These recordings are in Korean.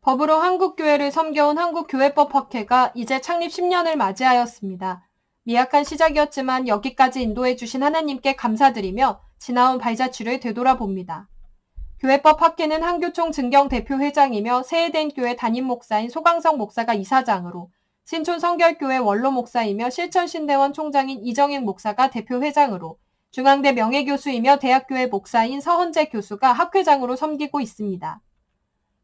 법으로 한국교회를 섬겨온 한국교회법학회가 이제 창립 10년을 맞이하였습니다. 미약한 시작이었지만 여기까지 인도해주신 하나님께 감사드리며 지나온 발자취를 되돌아봅니다. 교회법학회는 한교총 증경 대표회장이며 세해된 교회 담임 목사인 소강성 목사가 이사장으로, 신촌 성결교회 원로 목사이며 실천신대원 총장인 이정익 목사가 대표회장으로, 중앙대 명예교수이며 대학교회 목사인 서헌재 교수가 학회장으로 섬기고 있습니다.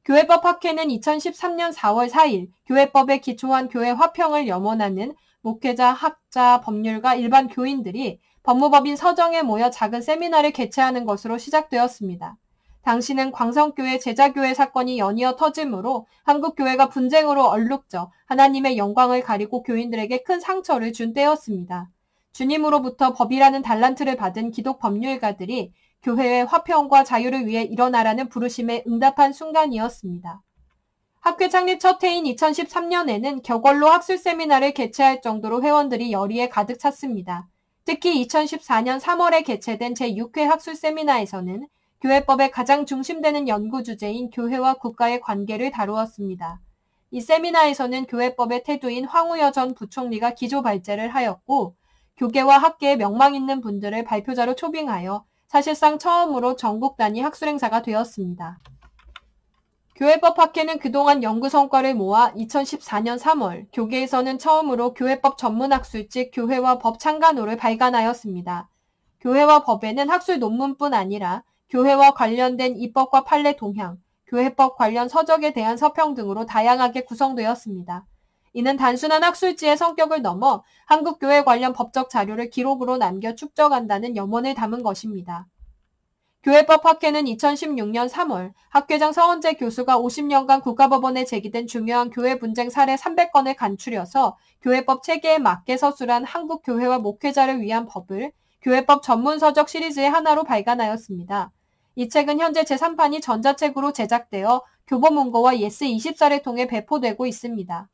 교회법학회는 2013년 4월 4일 교회법에 기초한 교회 화평을 염원하는 목회자, 학자, 법률가, 일반 교인들이 법무법인 서정에 모여 작은 세미나를 개최하는 것으로 시작되었습니다. 당시는 광성교회 제자교회 사건이 연이어 터지므로 한국교회가 분쟁으로 얼룩져 하나님의 영광을 가리고 교인들에게 큰 상처를 준 때였습니다. 주님으로부터 법이라는 달란트를 받은 기독 법률가들이 교회의 화평과 자유를 위해 일어나라는 부르심에 응답한 순간이었습니다. 학회 창립 첫 해인 2013년에는 격월로 학술 세미나를 개최할 정도로 회원들이 열의에 가득 찼습니다. 특히 2014년 3월에 개최된 제6회 학술 세미나에서는 교회법의 가장 중심되는 연구 주제인 교회와 국가의 관계를 다루었습니다. 이 세미나에서는 교회법의 태두인 황우여 전 부총리가 기조 발제를 하였고, 교계와 학계에 명망 있는 분들을 발표자로 초빙하여 사실상 처음으로 전국 단위 학술행사가 되었습니다. 교회법학회는 그동안 연구 성과를 모아 2014년 3월 교계에서는 처음으로 교회법 전문학술집 교회와 법 창간호를 발간하였습니다. 교회와 법에는 학술 논문뿐 아니라 교회와 관련된 입법과 판례 동향, 교회법 관련 서적에 대한 서평 등으로 다양하게 구성되었습니다. 이는 단순한 학술지의 성격을 넘어 한국교회 관련 법적 자료를 기록으로 남겨 축적한다는 염원을 담은 것입니다. 교회법학회는 2016년 3월 학회장 서헌재 교수가 50년간 국가법원에 제기된 중요한 교회 분쟁 사례 300건을 간추려서 교회법 체계에 맞게 서술한 한국교회와 목회자를 위한 법을 교회법 전문서적 시리즈의 하나로 발간하였습니다. 이 책은 현재 제3판이 전자책으로 제작되어 교보문고와 예스24를 통해 배포되고 있습니다.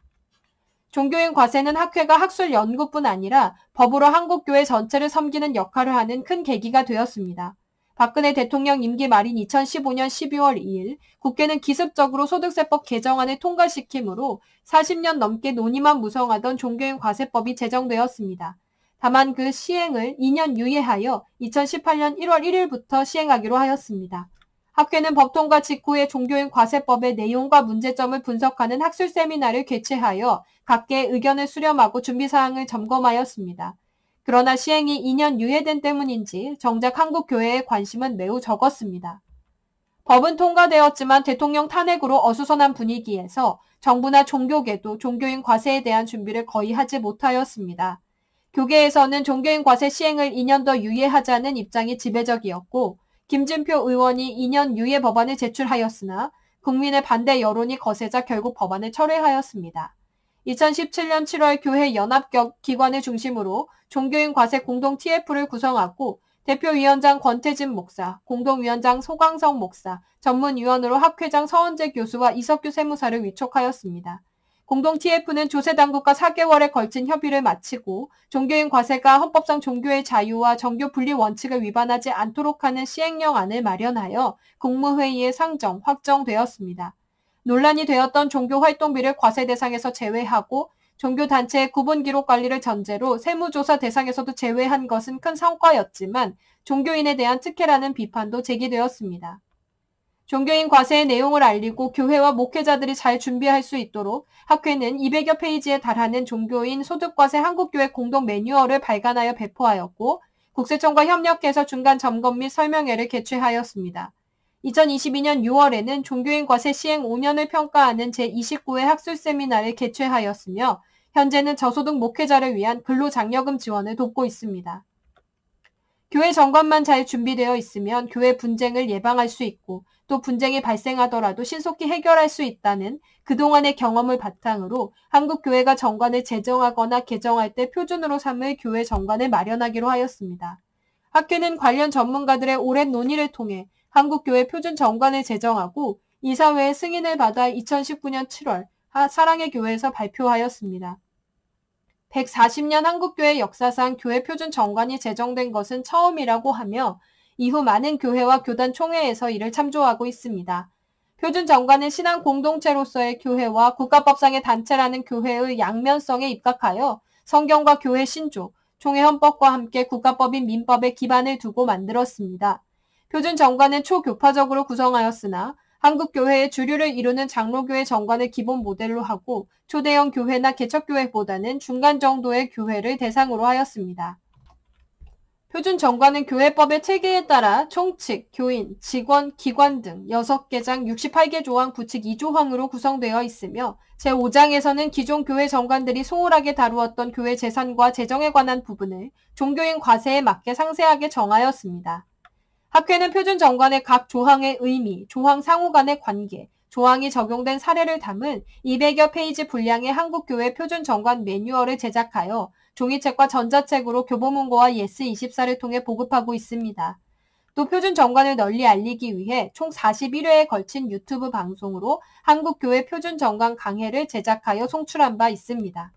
종교인 과세는 학회가 학술 연구뿐 아니라 법으로 한국교회 전체를 섬기는 역할을 하는 큰 계기가 되었습니다. 박근혜 대통령 임기 말인 2015년 12월 2일 국회는 기습적으로 소득세법 개정안을 통과시키므로 40년 넘게 논의만 무성하던 종교인 과세법이 제정되었습니다. 다만 그 시행을 2년 유예하여 2018년 1월 1일부터 시행하기로 하였습니다. 학회는 법 통과 직후에 종교인 과세법의 내용과 문제점을 분석하는 학술 세미나를 개최하여 각계의 의견을 수렴하고 준비사항을 점검하였습니다. 그러나 시행이 2년 유예된 때문인지 정작 한국교회의 관심은 매우 적었습니다. 법은 통과되었지만 대통령 탄핵으로 어수선한 분위기에서 정부나 종교계도 종교인 과세에 대한 준비를 거의 하지 못하였습니다. 교계에서는 종교인 과세 시행을 2년 더 유예하자는 입장이 지배적이었고, 김진표 의원이 2년 유예 법안을 제출하였으나 국민의 반대 여론이 거세자 결국 법안을 철회하였습니다. 2017년 7월 교회 연합기관을 중심으로 종교인 과세 공동 TF를 구성하고 대표위원장 권태진 목사, 공동위원장 소강성 목사, 전문위원으로 학회장 서헌재 교수와 이석규 세무사를 위촉하였습니다. 공동 TF는 조세당국과 4개월에 걸친 협의를 마치고 종교인 과세가 헌법상 종교의 자유와 정교 분리 원칙을 위반하지 않도록 하는 시행령안을 마련하여 국무회의에 상정, 확정되었습니다. 논란이 되었던 종교활동비를 과세 대상에서 제외하고 종교단체의 구분기록 관리를 전제로 세무조사 대상에서도 제외한 것은 큰 성과였지만 종교인에 대한 특혜라는 비판도 제기되었습니다. 종교인 과세의 내용을 알리고 교회와 목회자들이 잘 준비할 수 있도록 학회는 200여 페이지에 달하는 종교인 소득과세 한국교회 공동 매뉴얼을 발간하여 배포하였고 국세청과 협력해서 중간 점검 및 설명회를 개최하였습니다. 2022년 6월에는 종교인 과세 시행 5년을 평가하는 제29회 학술 세미나를 개최하였으며 현재는 저소득 목회자를 위한 근로장려금 지원을 돕고 있습니다. 교회 정관만 잘 준비되어 있으면 교회 분쟁을 예방할 수 있고 또 분쟁이 발생하더라도 신속히 해결할 수 있다는 그동안의 경험을 바탕으로 한국교회가 정관을 제정하거나 개정할 때 표준으로 삼을 교회 정관을 마련하기로 하였습니다. 학회는 관련 전문가들의 오랜 논의를 통해 한국교회 표준 정관을 제정하고 이사회의 승인을 받아 2019년 7월 사랑의 교회에서 발표하였습니다. 140년 한국교회 역사상 교회 표준 정관이 제정된 것은 처음이라고 하며 이후 많은 교회와 교단 총회에서 이를 참조하고 있습니다. 표준 정관은 신앙 공동체로서의 교회와 국가법상의 단체라는 교회의 양면성에 입각하여 성경과 교회 신조, 총회 헌법과 함께 국가법인 민법에 기반을 두고 만들었습니다. 표준 정관은 초교파적으로 구성하였으나 한국 교회의 주류를 이루는 장로교회 정관을 기본 모델로 하고 초대형 교회나 개척교회보다는 중간 정도의 교회를 대상으로 하였습니다. 표준 정관은 교회법의 체계에 따라 총칙, 교인, 직원, 기관 등 6개장 68개 조항 부칙 2조항으로 구성되어 있으며 제5장에서는 기존 교회 정관들이 소홀하게 다루었던 교회 재산과 재정에 관한 부분을 종교인 과세에 맞게 상세하게 정하였습니다. 학회는 표준 정관의 각 조항의 의미, 조항 상호 간의 관계, 조항이 적용된 사례를 담은 200여 페이지 분량의 한국교회 표준 정관 매뉴얼을 제작하여 종이책과 전자책으로 교보문고와 예스24를 통해 보급하고 있습니다. 또 표준 정관을 널리 알리기 위해 총 41회에 걸친 유튜브 방송으로 한국교회 표준 정관 강해를 제작하여 송출한 바 있습니다.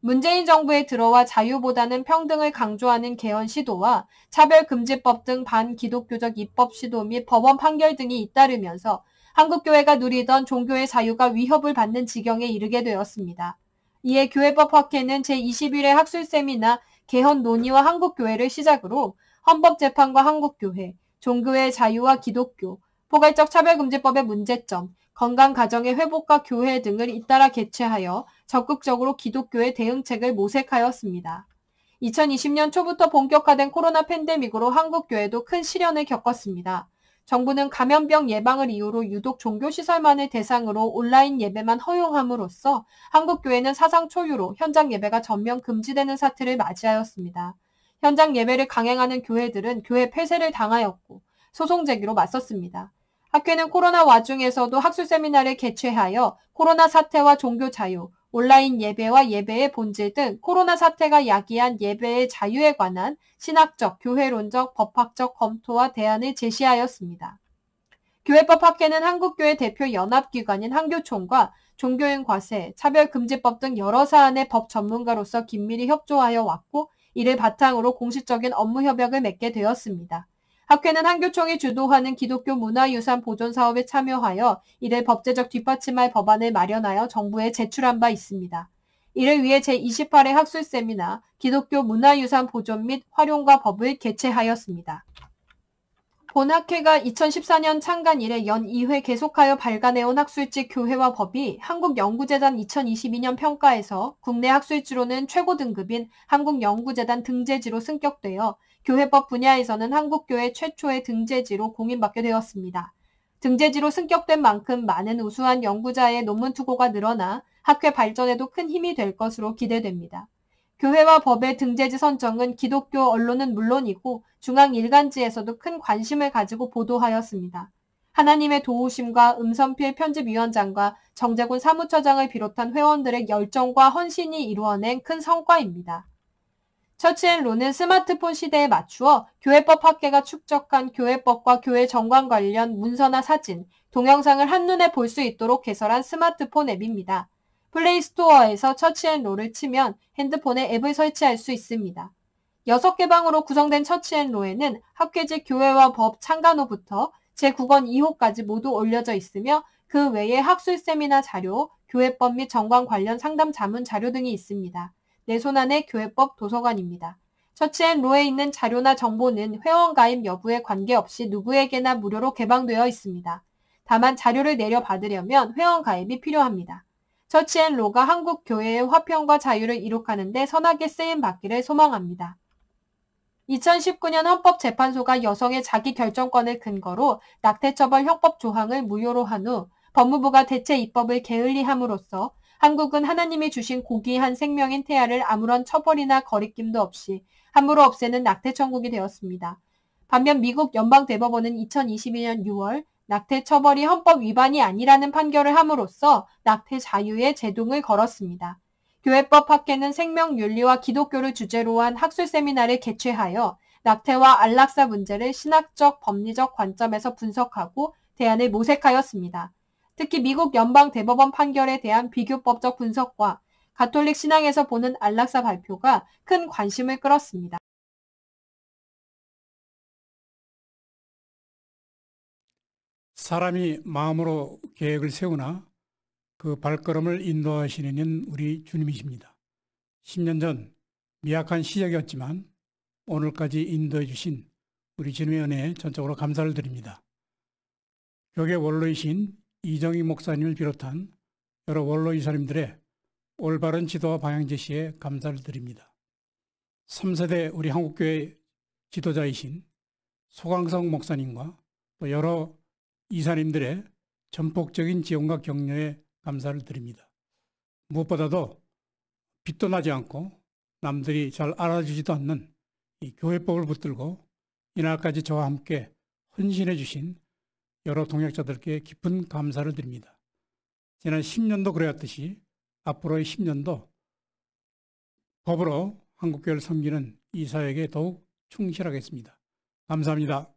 문재인 정부에 들어와 자유보다는 평등을 강조하는 개헌 시도와 차별금지법 등 반기독교적 입법 시도 및 법원 판결 등이 잇따르면서 한국교회가 누리던 종교의 자유가 위협을 받는 지경에 이르게 되었습니다. 이에 교회법학회는 제21회 학술세미나 개헌 논의와 한국교회를 시작으로 헌법재판과 한국교회, 종교의 자유와 기독교, 포괄적 차별금지법의 문제점, 건강가정의 회복과 교회 등을 잇따라 개최하여 적극적으로 기독교의 대응책을 모색하였습니다. 2020년 초부터 본격화된 코로나 팬데믹으로 한국교회도 큰 시련을 겪었습니다. 정부는 감염병 예방을 이유로 유독 종교시설만을 대상으로 온라인 예배만 허용함으로써 한국교회는 사상 초유로 현장 예배가 전면 금지되는 사태를 맞이하였습니다. 현장 예배를 강행하는 교회들은 교회 폐쇄를 당하였고 소송 제기로 맞섰습니다. 학회는 코로나 와중에서도 학술 세미나를 개최하여 코로나 사태와 종교 자유, 온라인 예배와 예배의 본질 등 코로나 사태가 야기한 예배의 자유에 관한 신학적, 교회론적, 법학적 검토와 대안을 제시하였습니다. 교회법학회는 한국교회 대표 연합기관인 한교총과 종교인 과세, 차별금지법 등 여러 사안의 법 전문가로서 긴밀히 협조하여 왔고 이를 바탕으로 공식적인 업무 협약을 맺게 되었습니다. 학회는 한교총이 주도하는 기독교 문화유산 보존 사업에 참여하여 이를 법제적 뒷받침할 법안을 마련하여 정부에 제출한 바 있습니다. 이를 위해 제28회 학술 세미나 기독교 문화유산 보존 및 활용과 법을 개최하였습니다. 본학회가 2014년 창간 이래 연 2회 계속하여 발간해온 학술지 교회와 법이 한국연구재단 2022년 평가에서 국내 학술지로는 최고 등급인 한국연구재단 등재지로 승격되어 교회법 분야에서는 한국교회 최초의 등재지로 공인받게 되었습니다. 등재지로 승격된 만큼 많은 우수한 연구자의 논문 투고가 늘어나 학회 발전에도 큰 힘이 될 것으로 기대됩니다. 교회와 법의 등재지 선정은 기독교 언론은 물론이고 중앙일간지에서도 큰 관심을 가지고 보도하였습니다. 하나님의 도우심과 음선필 편집위원장과 정재군 사무처장을 비롯한 회원들의 열정과 헌신이 이루어낸 큰 성과입니다. 처치앤로는 스마트폰 시대에 맞추어 교회법 학회가 축적한 교회법과 교회 정관 관련 문서나 사진, 동영상을 한눈에 볼 수 있도록 개설한 스마트폰 앱입니다. 플레이스토어에서 처치앤로를 치면 핸드폰에 앱을 설치할 수 있습니다. 6개 방으로 구성된 처치앤로에는 학회지 교회와 법 창간호부터 제9권 2호까지 모두 올려져 있으며 그 외에 학술 세미나 자료, 교회법 및 정관 관련 상담 자문 자료 등이 있습니다. 내 손안의 교회법 도서관입니다. 처치앤로에 있는 자료나 정보는 회원 가입 여부에 관계없이 누구에게나 무료로 개방되어 있습니다. 다만 자료를 내려받으려면 회원 가입이 필요합니다. 처치앤로가 한국 교회의 화평과 자유를 이룩하는 데 선하게 쓰임받기를 소망합니다. 2019년 헌법재판소가 여성의 자기결정권을 근거로 낙태처벌 형법 조항을 무효로 한 후 법무부가 대체 입법을 게을리함으로써 한국은 하나님이 주신 고귀한 생명인 태아를 아무런 처벌이나 거리낌도 없이 함부로 없애는 낙태천국이 되었습니다. 반면 미국 연방대법원은 2022년 6월 낙태 처벌이 헌법 위반이 아니라는 판결을 함으로써 낙태 자유에 제동을 걸었습니다. 교회법 학회는 생명윤리와 기독교를 주제로 한 학술 세미나를 개최하여 낙태와 안락사 문제를 신학적, 법리적 관점에서 분석하고 대안을 모색하였습니다. 특히 미국 연방대법원 판결에 대한 비교법적 분석과 가톨릭 신앙에서 보는 안락사 발표가 큰 관심을 끌었습니다. 사람이 마음으로 계획을 세우나 그 발걸음을 인도하시는 이는 우리 주님이십니다. 10년 전 미약한 시작이었지만 오늘까지 인도해 주신 우리 주님의 은혜에 전적으로 감사를 드립니다. 교계 원로이신 이정희 목사님을 비롯한 여러 원로 이사님들의 올바른 지도와 방향 제시에 감사를 드립니다. 3세대 우리 한국교회 지도자이신 소강성 목사님과 또 여러 이사님들의 전폭적인 지원과 격려에 감사를 드립니다. 무엇보다도 빛도 나지 않고 남들이 잘 알아주지도 않는 이 교회법을 붙들고 이날까지 저와 함께 헌신해 주신 여러 동역자들께 깊은 감사를 드립니다. 지난 10년도 그래왔듯이 앞으로의 10년도 법으로 한국교회를 섬기는 이사에게 더욱 충실하겠습니다. 감사합니다.